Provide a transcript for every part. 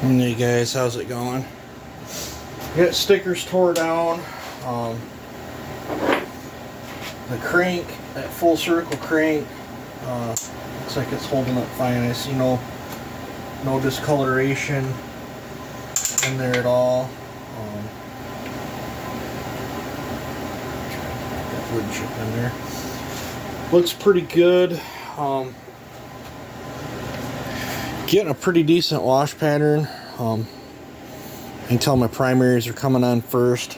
Hey guys, how's it going? Got stickers tore down. The crank, that full circle crank, looks like it's holding up fine. I see no discoloration in there at all. Got wood chip in there. Looks pretty good. Getting a pretty decent wash pattern. I can tell my primaries are coming on first,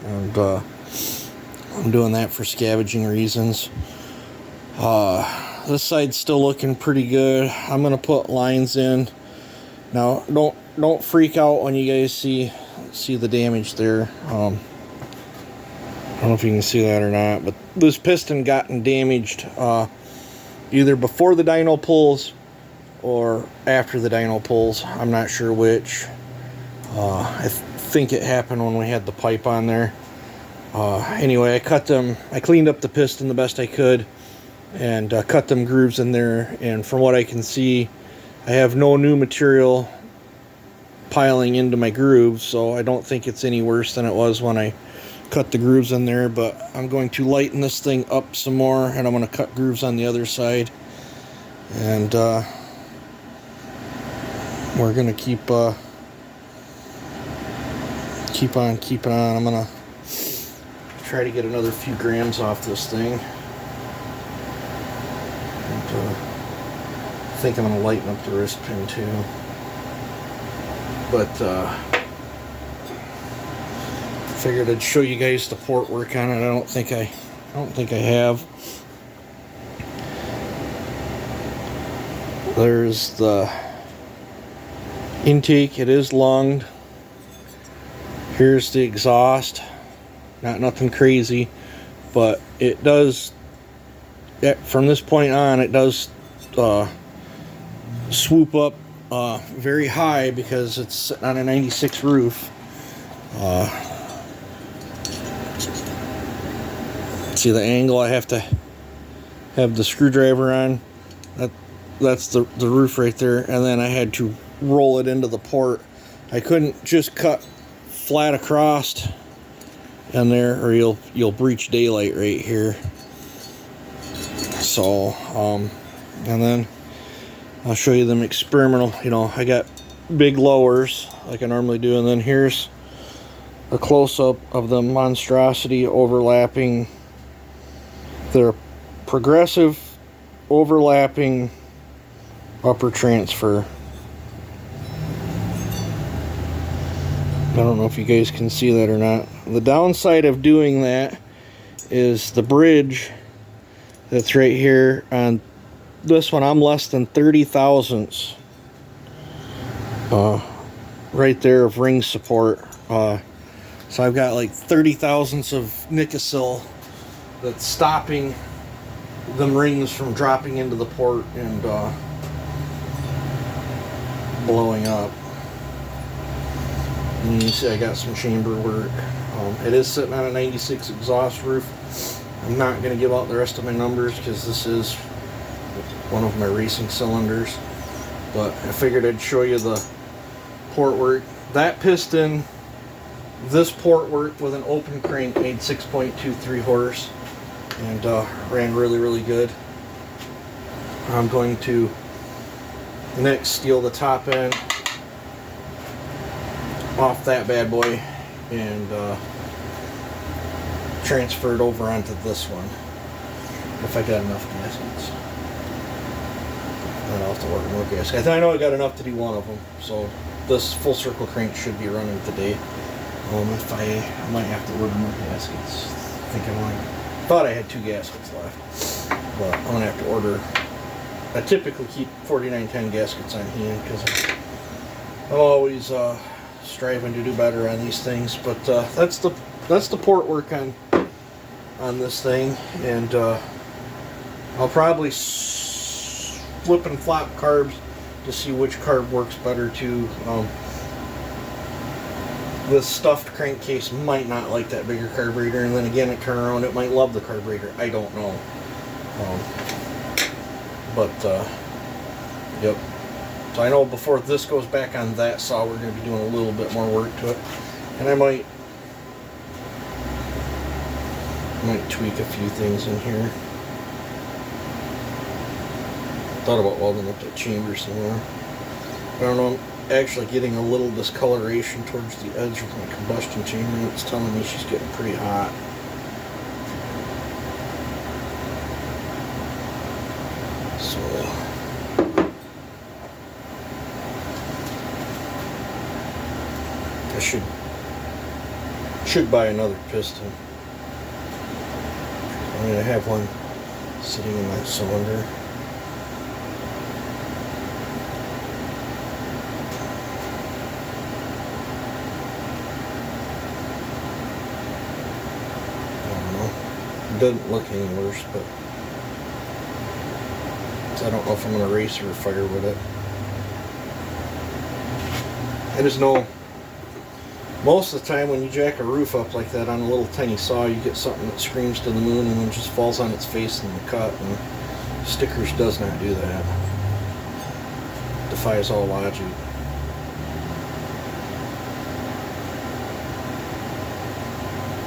and I'm doing that for scavenging reasons. This side's still looking pretty good. I'm gonna put lines in now. Don't freak out when you guys see the damage there. I don't know if you can see that or not, but this piston gotten damaged either before the dyno pulls or after the dyno pulls. I'm not sure which. I think it happened when we had the pipe on there. Anyway, I cleaned up the piston the best I could and cut them grooves in there, and from what I can see, I have no new material piling into my grooves, so I don't think it's any worse than it was when I cut the grooves in there. But I'm going to lighten this thing up some more, and I'm going to cut grooves on the other side, and we're going to keep on keeping on. I'm going to try to get another few grams off this thing. And, I think I'm going to lighten up the wrist pin too. But figured I'd show you guys the port work on it. I don't think I have. There's the intake. It is lunged. Here's the exhaust. Nothing crazy, but it does, from this point on, it does swoop up very high because it's on a 96 roof. See the angle I have to have the screwdriver on? That's the roof right there, and then I had to roll it into the port. I couldn't just cut flat across in there, or you'll breach daylight right here. So and then I'll show you them experimental. I got big lowers like I normally do, and then here's a close-up of the monstrosity overlapping. They're progressive overlapping upper transfer. I don't know if you guys can see that or not. The downside of doing that is the bridge that's right here on this one. I'm less than 30 thousandths right there of ring support. So I've got like 30 thousandths of Nikasil that's stopping them rings from dropping into the port and blowing up. And you can see I got some chamber work. It is sitting on a 96 exhaust roof. I'm not going to give out the rest of my numbers because this is one of my racing cylinders. But I figured I'd show you the port work. That piston, this port work with an open crank made 6.23 horse and ran really, really good. I'm going to next steel the top end off that bad boy and transfer it over onto this one if I got enough gaskets. Then I'll have to order more gaskets. I know I got enough to do one of them, so this full circle crank should be running today. If I might have to order more gaskets. I think I thought I had 2 gaskets left, but I'm gonna have to order. I typically keep 4910 gaskets on hand because I'm always striving to do better on these things. But that's the port work on this thing, and I'll probably flip and flop carbs to see which carb works better too. This stuffed crankcase might not like that bigger carburetor, and then again, it turn around, it might love the carburetor. I don't know. Yep. So I know before this goes back on that saw, we're going to be doing a little bit more work to it. And I might tweak a few things in here. Thought about welding up that chamber somewhere. I don't know, I'm actually getting a little discoloration towards the edge of my combustion chamber. It's telling me she's getting pretty hot. So I should buy another piston. I mean, I have one sitting in that cylinder. I don't know. It doesn't look any worse, but I don't know if I'm going to race or fire with it. I just know most of the time when you jack a roof up like that on a little tiny saw, you get something that screams to the moon and then just falls on its face in the cut, and Stickers does not do that. Defies all logic.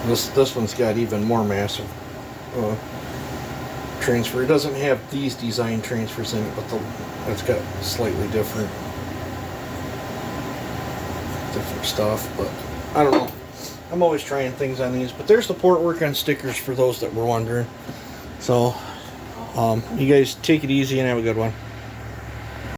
This one's got even more massive transfer. It doesn't have these design transfers in it, but it's got slightly different stuff. But I don't know. I'm always trying things on these. But there's the port work on Stickers for those that were wondering. So you guys take it easy and have a good one.